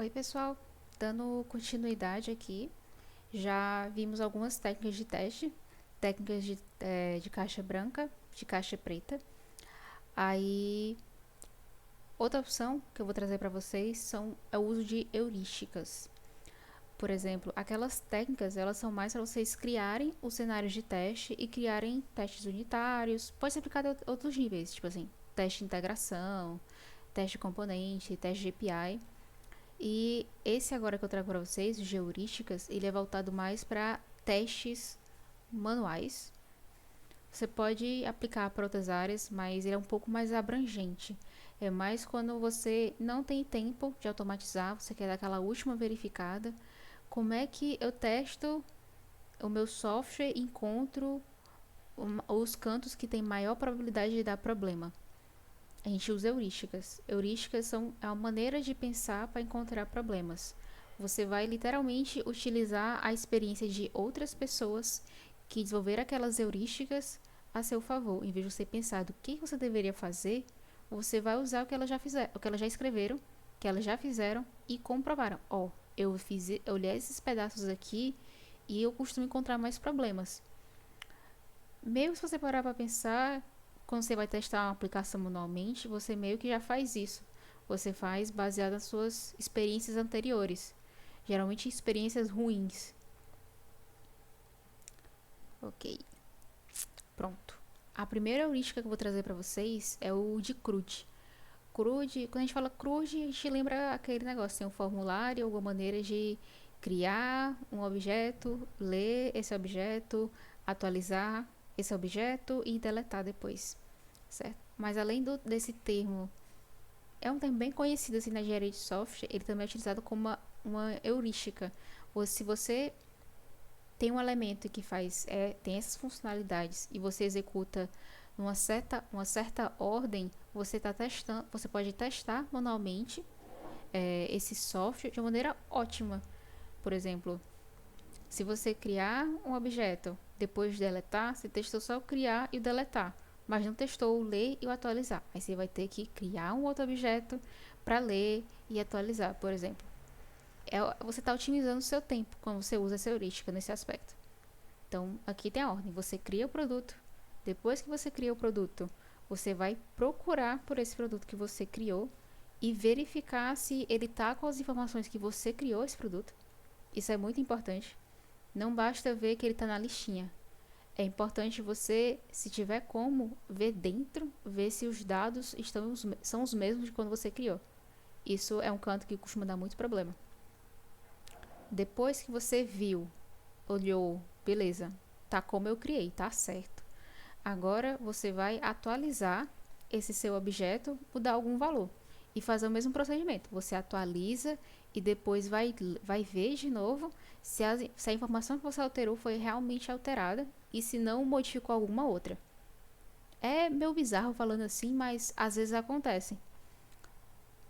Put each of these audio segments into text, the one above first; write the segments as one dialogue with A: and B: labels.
A: Oi, pessoal. Dando continuidade aqui, já vimos algumas técnicas de teste, técnicas de caixa branca, de caixa preta. Aí, outra opção que eu vou trazer para vocês é o uso de heurísticas. Por exemplo, aquelas técnicas, elas são mais para vocês criarem os cenários de teste e criarem testes unitários. Pode ser aplicado a outros níveis, tipo assim, teste de integração, teste de componente, teste de API. E esse agora que eu trago para vocês, de heurísticas, ele é voltado mais para testes manuais. Você pode aplicar para outras áreas, mas ele é um pouco mais abrangente. É mais quando você não tem tempo de automatizar, você quer dar aquela última verificada. Como é que eu testo o meu software e encontro os cantos que tem maior probabilidade de dar problema? A gente usa heurísticas. Heurísticas são a maneira de pensar para encontrar problemas. Você vai literalmente utilizar a experiência de outras pessoas que desenvolveram aquelas heurísticas a seu favor. Em vez de você pensar do que você deveria fazer, você vai usar o que elas já fizeram, o que elas já escreveram, que elas já fizeram e comprovaram. Eu olhei esses pedaços aqui e eu costumo encontrar mais problemas. Mesmo se você parar para pensar, quando você vai testar uma aplicação manualmente, você meio que já faz isso. Você faz baseado nas suas experiências anteriores, geralmente experiências ruins. Ok, pronto. A primeira heurística que eu vou trazer para vocês é o de CRUD. CRUD, quando a gente fala CRUD, a gente lembra aquele negócio, tem um formulário, alguma maneira de criar um objeto, ler esse objeto, atualizar esse objeto e deletar depois, certo? Mas além desse termo, é um termo bem conhecido assim na engenharia de software, ele também é utilizado como uma heurística. Ou se você tem um elemento que tem essas funcionalidades e você executa uma certa ordem, você pode testar manualmente esse software de uma maneira ótima. Por exemplo, se você criar um objeto, depois de deletar, você testou só o criar e o deletar, mas não testou o ler e o atualizar. Aí você vai ter que criar um outro objeto para ler e atualizar, por exemplo. Você está otimizando o seu tempo quando você usa essa heurística nesse aspecto. Então, aqui tem a ordem. Você cria o produto. Depois que você cria o produto, você vai procurar por esse produto que você criou e verificar se ele está com as informações que você criou esse produto. Isso é muito importante. Não basta ver que ele está na listinha. É importante você, se tiver como, ver dentro, ver se os dados são os mesmos de quando você criou. Isso é um canto que costuma dar muito problema. Depois que você viu, olhou, beleza, tá como eu criei, tá certo. Agora você vai atualizar esse seu objeto, mudar algum valor e fazer o mesmo procedimento. Você atualiza e depois vai ver de novo se a informação que você alterou foi realmente alterada e se não modificou alguma outra. É meio bizarro falando assim, mas às vezes acontece,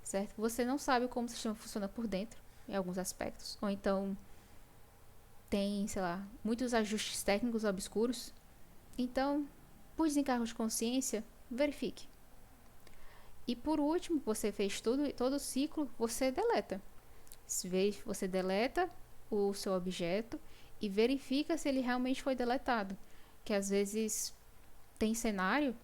A: certo? Você não sabe como o sistema funciona por dentro, em alguns aspectos, ou então tem, sei lá, muitos ajustes técnicos obscuros. Então, por desencargo de consciência, verifique. E por último, você fez todo o ciclo, você deleta. Você deleta o seu objeto e verifica se ele realmente foi deletado. Que às vezes tem cenário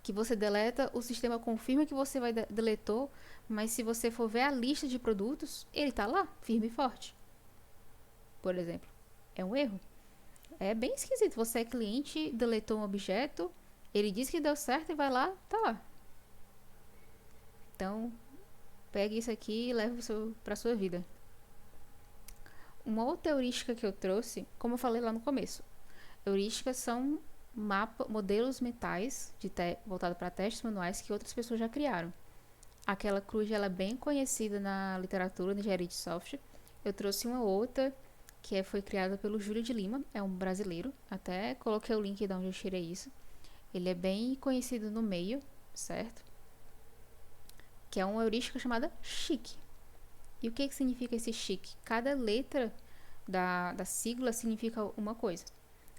A: que você deleta, o sistema confirma que você deletou, mas se você for ver a lista de produtos, ele está lá, firme e forte. Por exemplo, é um erro. É bem esquisito. Você é cliente, deletou um objeto, ele diz que deu certo e vai lá, tá lá. Então, pegue isso aqui e leve para sua vida. Uma outra heurística que eu trouxe, como eu falei lá no começo, heurísticas são modelos mentais voltados para testes manuais que outras pessoas já criaram. Aquela cruz ela é bem conhecida na literatura de engenharia de software. Eu trouxe uma outra foi criada pelo Júlio de Lima, é um brasileiro. Até coloquei o link de onde eu tirei isso. Ele é bem conhecido no meio, certo? Que é uma heurística chamada chique. E o que significa esse chique? Cada letra da sigla significa uma coisa.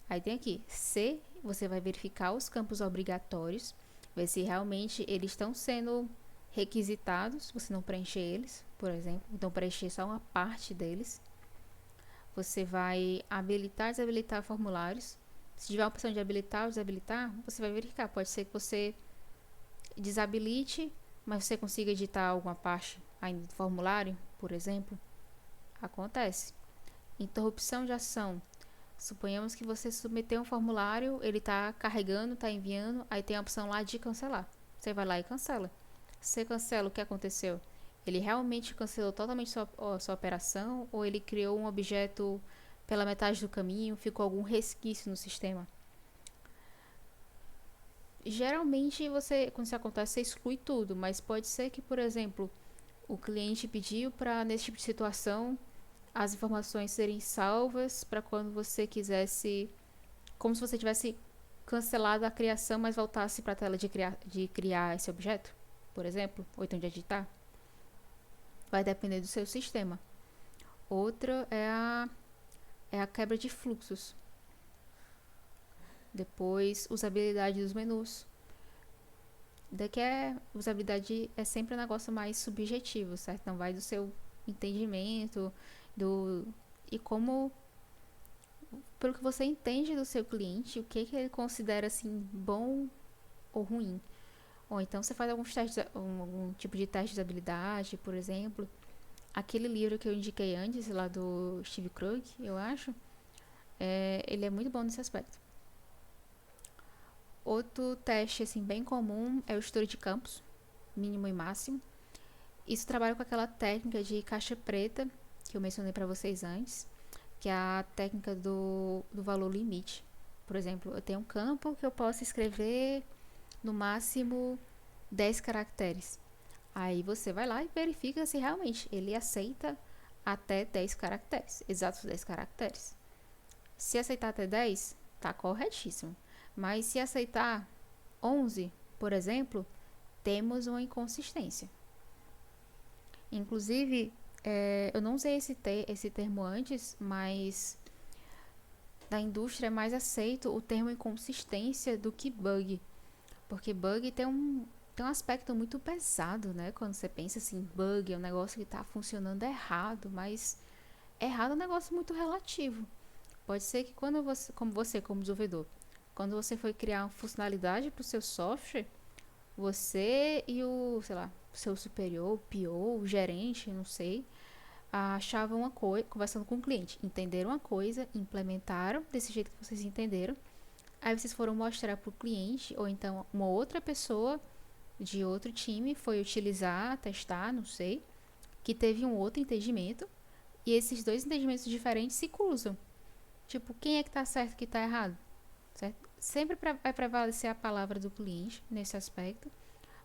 A: Aí tem aqui, C, você vai verificar os campos obrigatórios, ver se realmente eles estão sendo requisitados, você não preencher eles, por exemplo, então preencher só uma parte deles. Você vai habilitar e desabilitar formulários. Se tiver a opção de habilitar ou desabilitar, você vai verificar. Pode ser que você desabilite, mas você consiga editar alguma parte ainda do formulário, por exemplo. Acontece. Interrupção de ação. Suponhamos que você submeteu um formulário, ele está carregando, está enviando, aí tem a opção lá de cancelar. Você vai lá e cancela. Você cancela, o que aconteceu? Ele realmente cancelou totalmente sua operação ou ele criou um objeto pela metade do caminho, ficou algum resquício no sistema? Geralmente, quando isso acontece, você exclui tudo, mas pode ser que, por exemplo, o cliente pediu para, nesse tipo de situação, as informações serem salvas para quando você quisesse, como se você tivesse cancelado a criação, mas voltasse para a tela de criar esse objeto, por exemplo, ou então de editar. Vai depender do seu sistema. Outra é a quebra de fluxos. Depois, usabilidade dos menus. Daqui usabilidade é sempre um negócio mais subjetivo, certo? Não vai do seu entendimento, e como, pelo que você entende do seu cliente, o que ele considera assim bom ou ruim. Ou então você faz alguns testes, algum tipo de teste de habilidade, por exemplo. Aquele livro que eu indiquei antes, lá do Steve Krug, eu acho, ele é muito bom nesse aspecto. Outro teste assim bem comum é o estudo de campos, mínimo e máximo. Isso trabalha com aquela técnica de caixa preta que eu mencionei para vocês antes, que é a técnica do valor limite. Por exemplo, eu tenho um campo que eu posso escrever no máximo 10 caracteres. Aí você vai lá e verifica se realmente ele aceita até 10 caracteres, exatos 10 caracteres. Se aceitar até 10, tá corretíssimo. Mas se aceitar 11, por exemplo, temos uma inconsistência. Inclusive, eu não usei esse termo antes, mas na indústria é mais aceito o termo inconsistência do que bug. Porque bug tem um aspecto muito pesado, né? Quando você pensa assim, bug é um negócio que está funcionando errado, mas errado é um negócio muito relativo. Pode ser que quando como desenvolvedor, quando você foi criar uma funcionalidade para o seu software, você e sei lá, seu superior, PO, o gerente, não sei, achavam uma coisa, conversando com o cliente, entenderam uma coisa, implementaram desse jeito que vocês entenderam, aí vocês foram mostrar para o cliente, ou então uma outra pessoa de outro time foi utilizar, testar, não sei, que teve um outro entendimento, e esses dois entendimentos diferentes se cruzam. Tipo, quem é que tá certo e que tá errado? Certo? Sempre vai prevalecer a palavra do cliente nesse aspecto.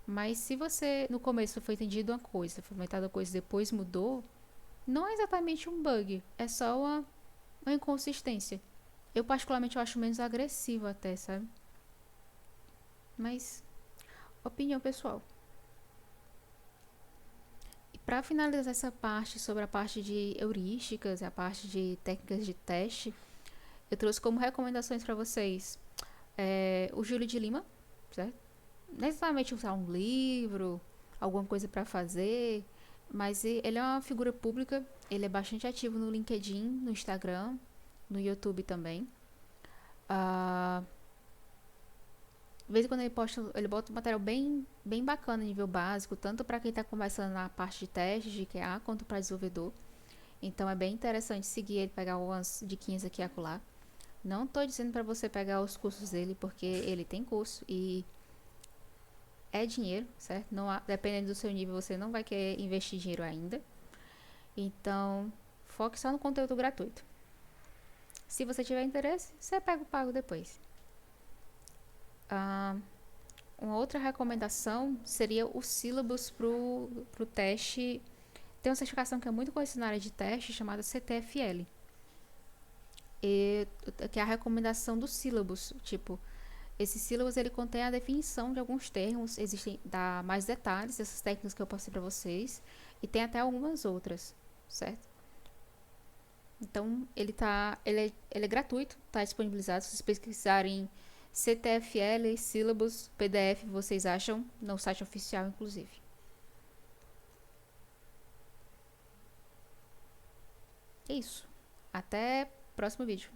A: Mas se você no começo foi entendido uma coisa, foi aumentada uma coisa e depois mudou, não é exatamente um bug, é só uma inconsistência. Eu particularmente eu acho menos agressivo até, sabe? Mas, opinião pessoal. E para finalizar essa parte sobre a parte de heurísticas e a parte de técnicas de teste, eu trouxe como recomendações para vocês o Júlio de Lima, certo? Não necessariamente usar um livro, alguma coisa para fazer, mas ele é uma figura pública, ele é bastante ativo no LinkedIn, no Instagram, no YouTube também. De vez em quando ele bota um material bem, bem bacana, nível básico, tanto para quem está começando na parte de testes de QA, quanto para desenvolvedor. Então é bem interessante seguir ele, pegar umas diquinhas aqui e acolá. Não estou dizendo para você pegar os cursos dele, porque ele tem curso e é dinheiro, certo? Não dependendo do seu nível, você não vai querer investir dinheiro ainda. Então, foque só no conteúdo gratuito. Se você tiver interesse, você pega o pago depois. Uma outra recomendação seria o syllabus pro teste. Tem uma certificação que é muito conhecida na área de teste, chamada CTFL. Que é a recomendação do syllabus. Tipo, esse syllabus ele contém a definição de alguns termos, dá mais detalhes dessas técnicas que eu passei para vocês, e tem até algumas outras, certo? Então, ele é gratuito, está disponibilizado. Se vocês pesquisarem CTFL, syllabus, PDF, vocês acham no site oficial, inclusive. é isso. Até próximo vídeo.